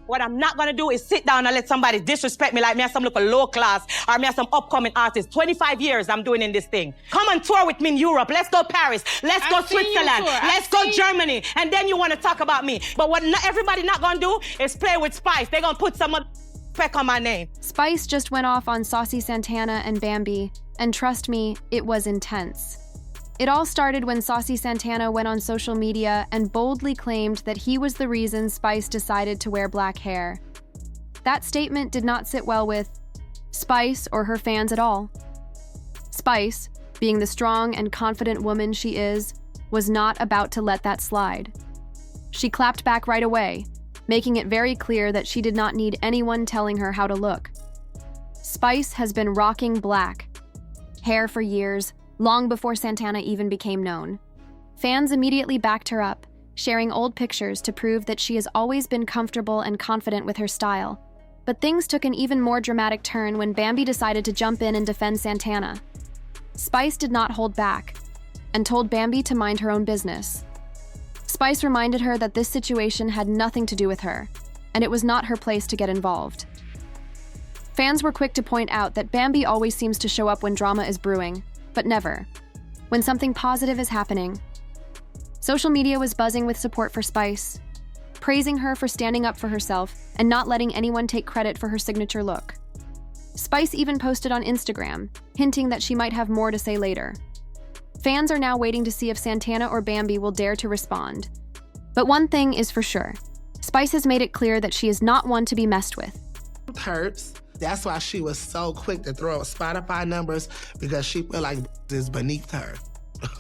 What I'm not gonna do is sit down and let somebody disrespect me like me as some local low class or me as some upcoming artist. 25 years I'm doing in this thing. Come and tour with me in Europe. Let's go Paris. Let's go Switzerland. Let's go Germany. And then you wanna talk about me. But what everybody not gonna do is play with Spice. They're gonna put some speck on my name. Spice just went off on Saucy Santana and Bambi, and trust me, it was intense. It all started when Saucy Santana went on social media and boldly claimed that he was the reason Spice decided to wear black hair. That statement did not sit well with Spice or her fans at all. Spice, being the strong and confident woman she is, was not about to let that slide. She clapped back right away, making it very clear that she did not need anyone telling her how to look. Spice has been rocking black hair for years, long before Santana even became known. Fans immediately backed her up, sharing old pictures to prove that she has always been comfortable and confident with her style. But things took an even more dramatic turn when Bambi decided to jump in and defend Santana. Spice did not hold back and told Bambi to mind her own business. Spice reminded her that this situation had nothing to do with her, and it was not her place to get involved. Fans were quick to point out that Bambi always seems to show up when drama is brewing, but never when something positive is happening. Social media was buzzing with support for Spice, praising her for standing up for herself and not letting anyone take credit for her signature look. Spice even posted on Instagram, hinting that she might have more to say later. Fans are now waiting to see if Santana or Bambi will dare to respond. But one thing is for sure, Spice has made it clear that she is not one to be messed with. It hurts. That's why she was so quick to throw out Spotify numbers, because she feel like is beneath her.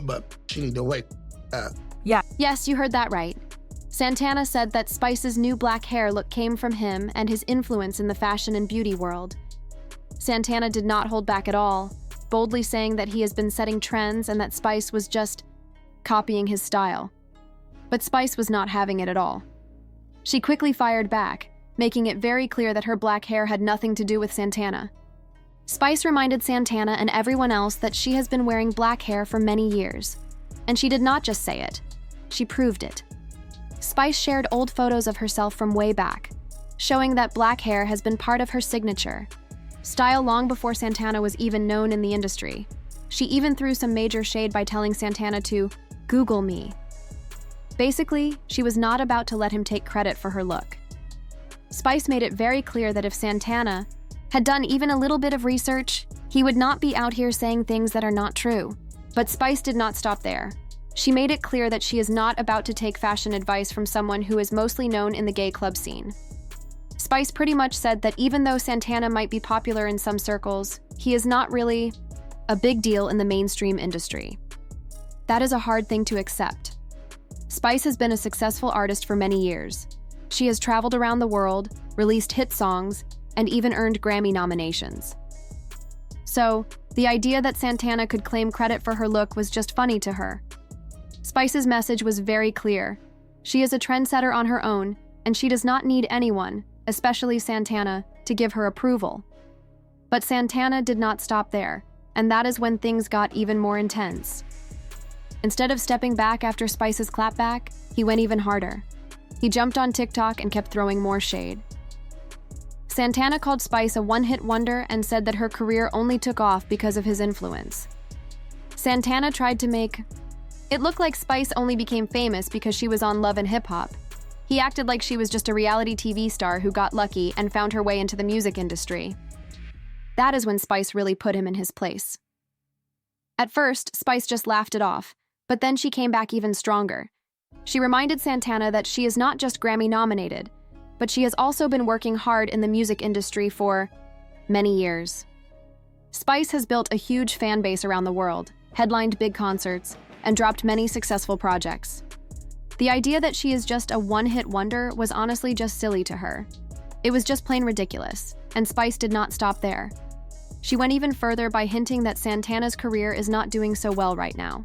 But she need to wake up. Yes, you heard that right. Santana said that Spice's new black hair look came from him and his influence in the fashion and beauty world. Santana did not hold back at all, boldly saying that he has been setting trends and that Spice was just copying his style. But Spice was not having it at all. She quickly fired back, making it very clear that her black hair had nothing to do with Santana. Spice reminded Santana and everyone else that she has been wearing black hair for many years. And she did not just say it, she proved it. Spice shared old photos of herself from way back, showing that black hair has been part of her signature style long before Santana was even known in the industry. She even threw some major shade by telling Santana to Google me. Basically, she was not about to let him take credit for her look. Spice made it very clear that if Santana had done even a little bit of research, he would not be out here saying things that are not true. But Spice did not stop there. She made it clear that she is not about to take fashion advice from someone who is mostly known in the gay club scene. Spice pretty much said that even though Santana might be popular in some circles, he is not really a big deal in the mainstream industry. That is a hard thing to accept. Spice has been a successful artist for many years. She has traveled around the world, released hit songs, and even earned Grammy nominations. So, the idea that Santana could claim credit for her look was just funny to her. Spice's message was very clear. She is a trendsetter on her own, and she does not need anyone, especially Santana, to give her approval. But Santana did not stop there, and that is when things got even more intense. Instead of stepping back after Spice's clapback, he went even harder. He jumped on TikTok and kept throwing more shade. Santana called Spice a one-hit wonder and said that her career only took off because of his influence. Santana tried to make it look like Spice only became famous because she was on Love and Hip Hop. He acted like she was just a reality TV star who got lucky and found her way into the music industry. That is when Spice really put him in his place. At first, Spice just laughed it off, but then she came back even stronger. She reminded Santana that she is not just Grammy-nominated, but she has also been working hard in the music industry for many years. Spice has built a huge fan base around the world, headlined big concerts, and dropped many successful projects. The idea that she is just a one-hit wonder was honestly just silly to her. It was just plain ridiculous, and Spice did not stop there. She went even further by hinting that Santana's career is not doing so well right now.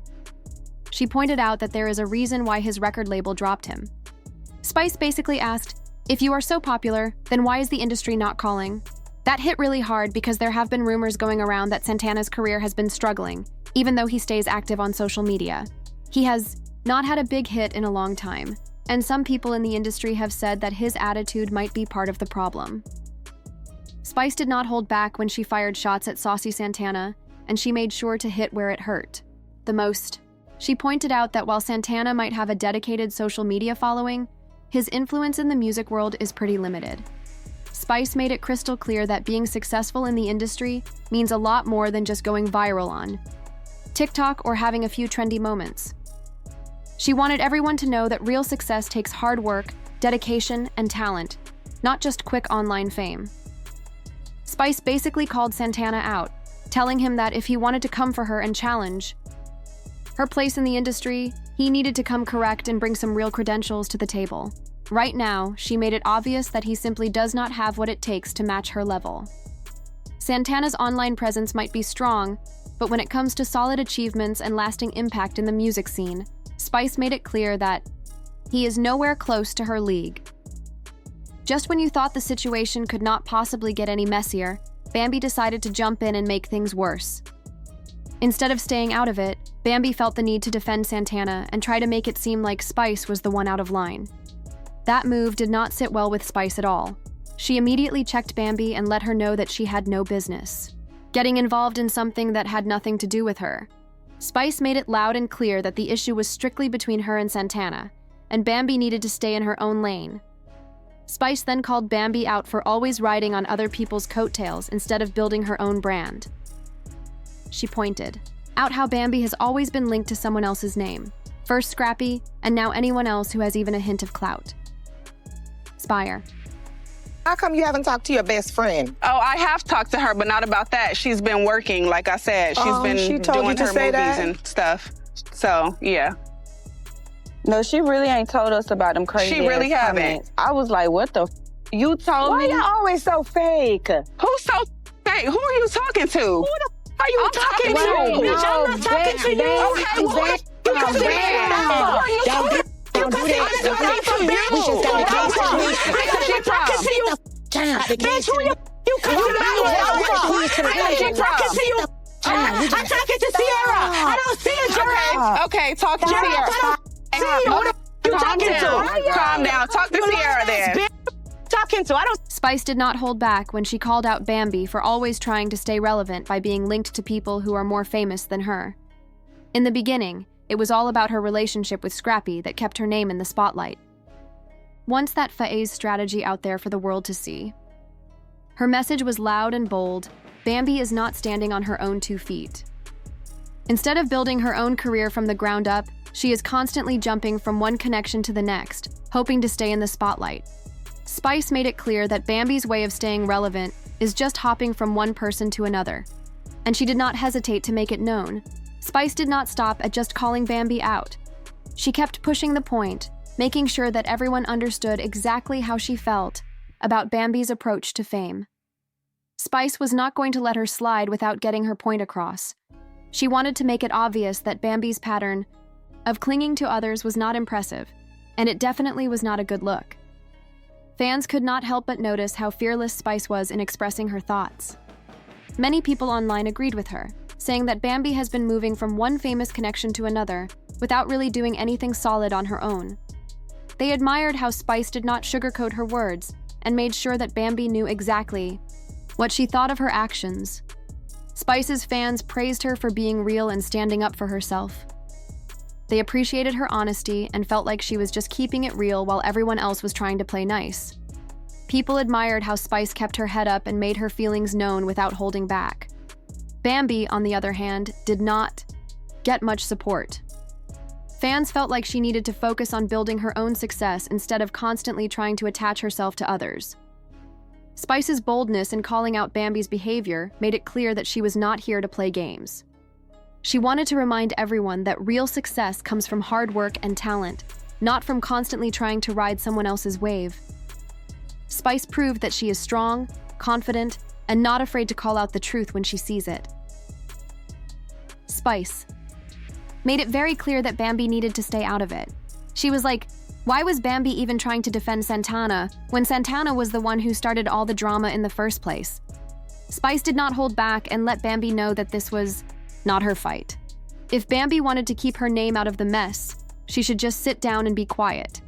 She pointed out that there is a reason why his record label dropped him. Spice basically asked, "If you are so popular, then why is the industry not calling?" That hit really hard because there have been rumors going around that Santana's career has been struggling, even though he stays active on social media. He has not had a big hit in a long time. and some people in the industry have said that his attitude might be part of the problem. Spice did not hold back when she fired shots at Saucy Santana, and she made sure to hit where it hurt the most. She pointed out that while Santana might have a dedicated social media following, his influence in the music world is pretty limited. Spice made it crystal clear that being successful in the industry means a lot more than just going viral on TikTok or having a few trendy moments. She wanted everyone to know that real success takes hard work, dedication, and talent, not just quick online fame. Spice basically called Santana out, telling him that if he wanted to come for her and challenge her place in the industry, he needed to come correct and bring some real credentials to the table. Right now, she made it obvious that he simply does not have what it takes to match her level. Santana's online presence might be strong, but when it comes to solid achievements and lasting impact in the music scene, Spice made it clear that he is nowhere close to her league. Just when you thought the situation could not possibly get any messier, Bambi decided to jump in and make things worse. Instead of staying out of it, Bambi felt the need to defend Santana and try to make it seem like Spice was the one out of line. That move did not sit well with Spice at all. She immediately checked Bambi and let her know that she had no business getting involved in something that had nothing to do with her. Spice made it loud and clear that the issue was strictly between her and Santana, and Bambi needed to stay in her own lane. Spice then called Bambi out for always riding on other people's coattails instead of building her own brand. She pointed out how Bambi has always been linked to someone else's name, first Scrappy, and now anyone else who has even a hint of clout. Spire. How come you haven't talked to your best friend? Oh, I have talked to her, but not about that. She's been working, like I said. She's been she told you doing to her say movies that? and stuff. So, yeah. No, she really ain't told us about them crazy She really ass haven't. comments. I was like, what the you told Why me? y'all always so fake? Who's so fake? Who are you talking to? Who the are you I'm talking to? talking to you. Bitch, I'm not talking to you. Okay, well, who you Don't do that. Don't do I'm talking to you. We just gotta Where talk you I'm talking to you. Bitch, who you come You back with? I'm talking to you. I'm talking to Sierra. I don't see a girl. Okay, talk to Sierra, Sierra. I don't see you. Who the you Calm talking down. to? Calm down. Talk to You Sierra little ass then. bitch. Talking to. I don't. Spice did not hold back when she called out Bambi for always trying to stay relevant by being linked to people who are more famous than her. In the beginning, it was all about her relationship with Scrappy that kept her name in the spotlight. Once that phase strategy out there for the world to see. Her message was loud and bold. Bambi is not standing on her own 2 feet. Instead of building her own career from the ground up, she is constantly jumping from one connection to the next, hoping to stay in the spotlight. Spice made it clear that Bambi's way of staying relevant is just hopping from one person to another, and she did not hesitate to make it known. Spice did not stop at just calling Bambi out. She kept pushing the point, making sure that everyone understood exactly how she felt about Bambi's approach to fame. Spice was not going to let her slide without getting her point across. She wanted to make it obvious that Bambi's pattern of clinging to others was not impressive, and it definitely was not a good look. Fans could not help but notice how fearless Spice was in expressing her thoughts. Many people online agreed with her, saying that Bambi has been moving from one famous connection to another without really doing anything solid on her own. They admired how Spice did not sugarcoat her words and made sure that Bambi knew exactly what she thought of her actions. Spice's fans praised her for being real and standing up for herself. They appreciated her honesty and felt like she was just keeping it real while everyone else was trying to play nice. People admired how Spice kept her head up and made her feelings known without holding back. Bambi, on the other hand, did not get much support. Fans felt like she needed to focus on building her own success instead of constantly trying to attach herself to others. Spice's boldness in calling out Bambi's behavior made it clear that she was not here to play games. She wanted to remind everyone that real success comes from hard work and talent, not from constantly trying to ride someone else's wave. Spice proved that she is strong, confident, and not afraid to call out the truth when she sees it. Spice made it very clear that Bambi needed to stay out of it. She was like, why was Bambi even trying to defend Santana when Santana was the one who started all the drama in the first place? Spice did not hold back and let Bambi know that this was not her fight. If Bambi wanted to keep her name out of the mess, she should just sit down and be quiet.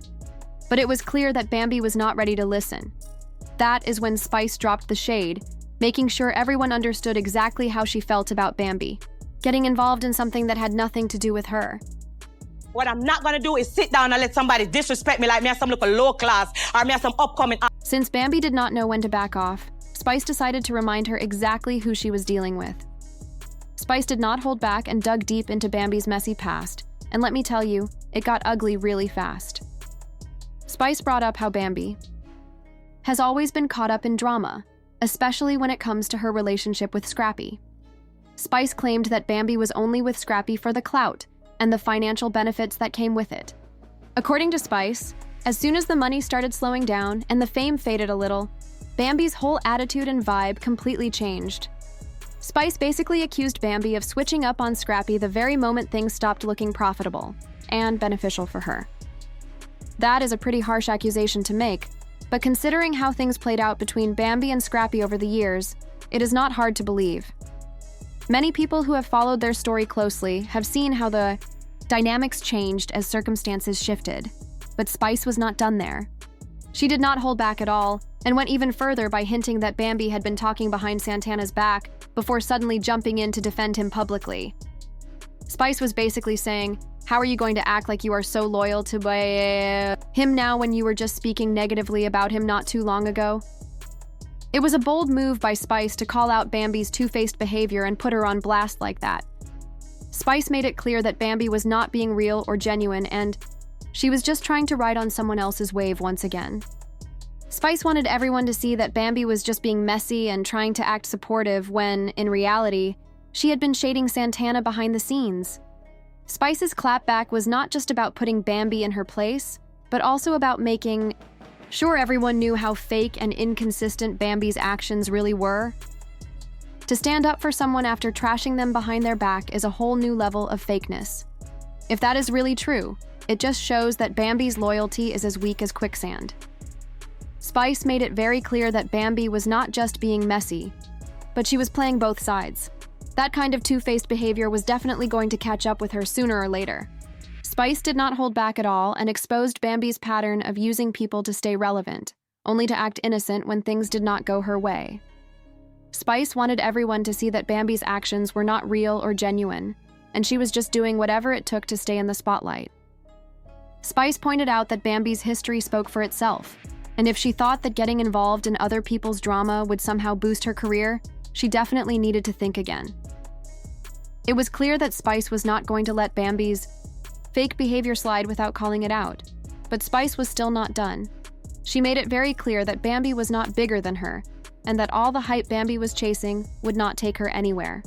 But it was clear that Bambi was not ready to listen. That is when Spice dropped the shade, making sure everyone understood exactly how she felt about Bambi, getting involved in something that had nothing to do with her. What I'm not gonna do is sit down and let somebody disrespect me like me as some little low class or me as some upcoming. Since Bambi did not know when to back off, Spice decided to remind her exactly who she was dealing with. Spice did not hold back and dug deep into Bambi's messy past, and let me tell you, it got ugly really fast. Spice brought up how Bambi has always been caught up in drama, especially when it comes to her relationship with Scrappy. Spice claimed that Bambi was only with Scrappy for the clout and the financial benefits that came with it. According to Spice, as soon as the money started slowing down and the fame faded a little, Bambi's whole attitude and vibe completely changed. Spice basically accused Bambi of switching up on Scrappy the very moment things stopped looking profitable and beneficial for her. That is a pretty harsh accusation to make, but considering how things played out between Bambi and Scrappy over the years, it is not hard to believe. Many people who have followed their story closely have seen how the dynamics changed as circumstances shifted, but Spice was not done there. She did not hold back at all, and went even further by hinting that Bambi had been talking behind Santana's back before suddenly jumping in to defend him publicly. Spice was basically saying, "How are you going to act like you are so loyal to him now when you were just speaking negatively about him not too long ago?" It was a bold move by Spice to call out Bambi's two-faced behavior and put her on blast like that. Spice made it clear that Bambi was not being real or genuine, and she was just trying to ride on someone else's wave once again. Spice wanted everyone to see that Bambi was just being messy and trying to act supportive when, in reality, she had been shading Santana behind the scenes. Spice's clapback was not just about putting Bambi in her place, but also about making sure everyone knew how fake and inconsistent Bambi's actions really were. To stand up for someone after trashing them behind their back is a whole new level of fakeness. If that is really true, it just shows that Bambi's loyalty is as weak as quicksand. Spice made it very clear that Bambi was not just being messy, but she was playing both sides. That kind of two-faced behavior was definitely going to catch up with her sooner or later. Spice did not hold back at all and exposed Bambi's pattern of using people to stay relevant, only to act innocent when things did not go her way. Spice wanted everyone to see that Bambi's actions were not real or genuine, and she was just doing whatever it took to stay in the spotlight. Spice pointed out that Bambi's history spoke for itself, and if she thought that getting involved in other people's drama would somehow boost her career, she definitely needed to think again. It was clear that Spice was not going to let Bambi's fake behavior slide without calling it out, but Spice was still not done. She made it very clear that Bambi was not bigger than her, and that all the hype Bambi was chasing would not take her anywhere.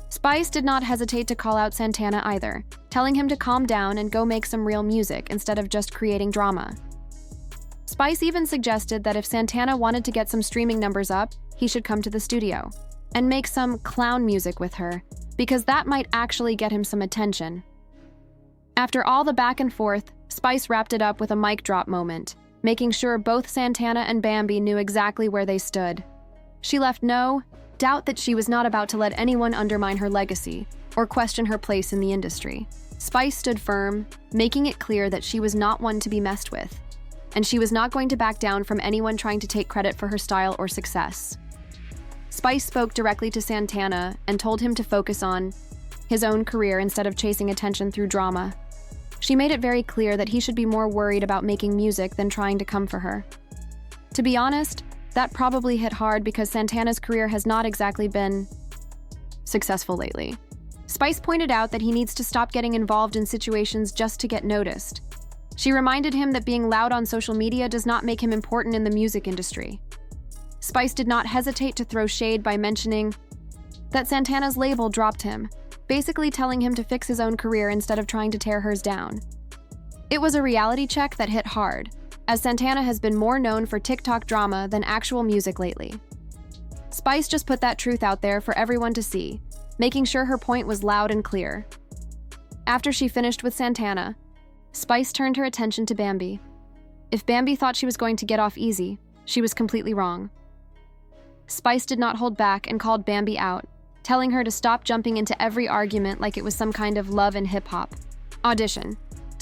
Spice did not hesitate to call out Santana either, telling him to calm down and go make some real music instead of just creating drama. Spice even suggested that if Santana wanted to get some streaming numbers up, he should come to the studio and make some clown music with her, because that might actually get him some attention. After all the back and forth, Spice wrapped it up with a mic drop moment, making sure both Santana and Bambi knew exactly where they stood. She left no doubt that she was not about to let anyone undermine her legacy or question her place in the industry. Spice stood firm, making it clear that she was not one to be messed with, and she was not going to back down from anyone trying to take credit for her style or success. Spice spoke directly to Santana and told him to focus on his own career instead of chasing attention through drama. She made it very clear that he should be more worried about making music than trying to come for her. To be honest, that probably hit hard because Santana's career has not exactly been successful lately. Spice pointed out that he needs to stop getting involved in situations just to get noticed. She reminded him that being loud on social media does not make him important in the music industry. Spice did not hesitate to throw shade by mentioning that Santana's label dropped him, basically telling him to fix his own career instead of trying to tear hers down. It was a reality check that hit hard, as Santana has been more known for TikTok drama than actual music lately. Spice just put that truth out there for everyone to see, making sure her point was loud and clear. After she finished with Santana, Spice turned her attention to Bambi. If Bambi thought she was going to get off easy, she was completely wrong. Spice did not hold back and called Bambi out, telling her to stop jumping into every argument like it was some kind of love and hip-hop audition.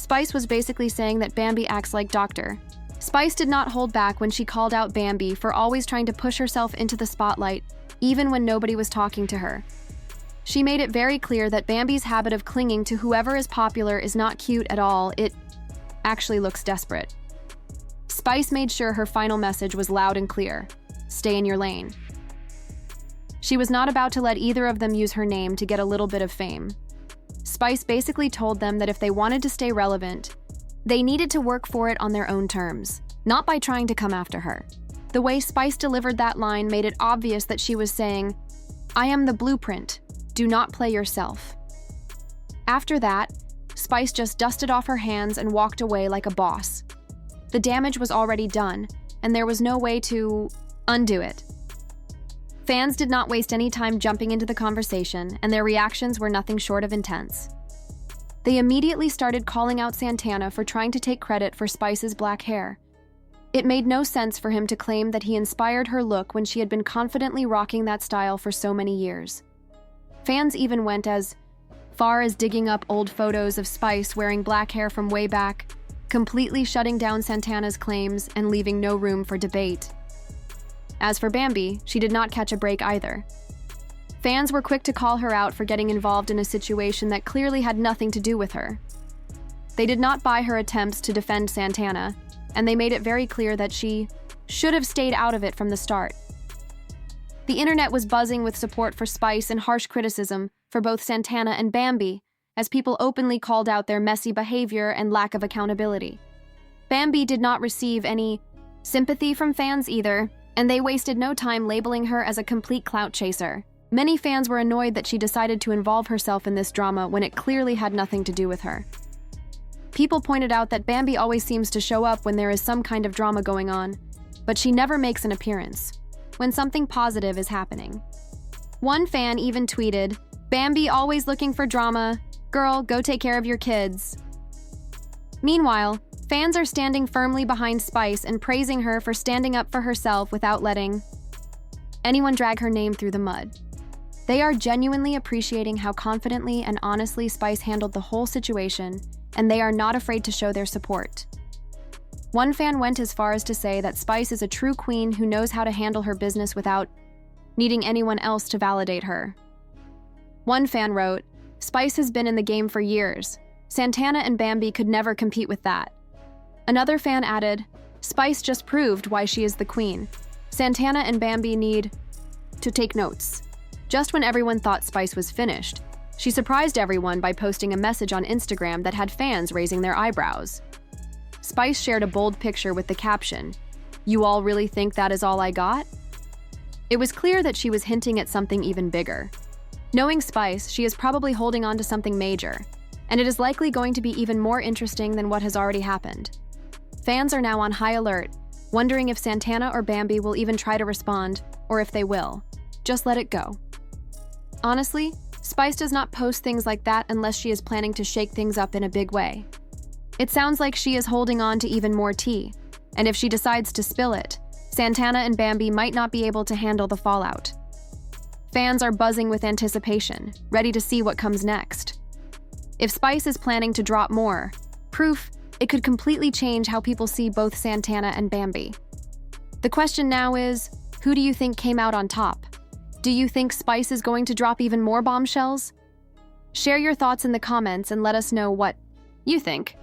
Spice was basically saying that Bambi acts like Dr. Spice did not hold back when she called out Bambi for always trying to push herself into the spotlight, even when nobody was talking to her. She made it very clear that Bambi's habit of clinging to whoever is popular is not cute at all, it actually looks desperate. Spice made sure her final message was loud and clear: stay in your lane. She was not about to let either of them use her name to get a little bit of fame. Spice basically told them that if they wanted to stay relevant, they needed to work for it on their own terms, not by trying to come after her. The way Spice delivered that line made it obvious that she was saying, "I am the blueprint. Do not play yourself." After that, Spice just dusted off her hands and walked away like a boss. The damage was already done, and there was no way to undo it. Fans did not waste any time jumping into the conversation, and their reactions were nothing short of intense. They immediately started calling out Santana for trying to take credit for Spice's black hair. It made no sense for him to claim that he inspired her look when she had been confidently rocking that style for so many years. Fans even went as far as digging up old photos of Spice wearing black hair from way back, completely shutting down Santana's claims and leaving no room for debate. As for Bambi, she did not catch a break either. Fans were quick to call her out for getting involved in a situation that clearly had nothing to do with her. They did not buy her attempts to defend Santana, and they made it very clear that she should have stayed out of it from the start. The internet was buzzing with support for Spice and harsh criticism for both Santana and Bambi, as people openly called out their messy behavior and lack of accountability. Bambi did not receive any sympathy from fans either, and they wasted no time labeling her as a complete clout chaser. Many fans were annoyed that she decided to involve herself in this drama when it clearly had nothing to do with her. People pointed out that Bambi always seems to show up when there is some kind of drama going on, but she never makes an appearance when something positive is happening. One fan even tweeted, "Bambi always looking for drama. Girl, go take care of your kids." Meanwhile, fans are standing firmly behind Spice and praising her for standing up for herself without letting anyone drag her name through the mud. They are genuinely appreciating how confidently and honestly Spice handled the whole situation, and they are not afraid to show their support. One fan went as far as to say that Spice is a true queen who knows how to handle her business without needing anyone else to validate her. One fan wrote, "Spice has been in the game for years. Santana and Bambi could never compete with that." Another fan added, "Spice just proved why she is the queen. Santana and Bambi need to take notes." Just when everyone thought Spice was finished, she surprised everyone by posting a message on Instagram that had fans raising their eyebrows. Spice shared a bold picture with the caption, "You all really think that is all I got?" It was clear that she was hinting at something even bigger. Knowing Spice, she is probably holding on to something major, and it is likely going to be even more interesting than what has already happened. Fans are now on high alert, wondering if Santana or Bambi will even try to respond, or if they will. Just let it go. Honestly, Spice does not post things like that unless she is planning to shake things up in a big way. It sounds like she is holding on to even more tea, and if she decides to spill it, Santana and Bambi might not be able to handle the fallout. Fans are buzzing with anticipation, ready to see what comes next. If Spice is planning to drop more proof, it could completely change how people see both Santana and Bambi. The question now is, who do you think came out on top? Do you think Spice is going to drop even more bombshells? Share your thoughts in the comments and let us know what you think.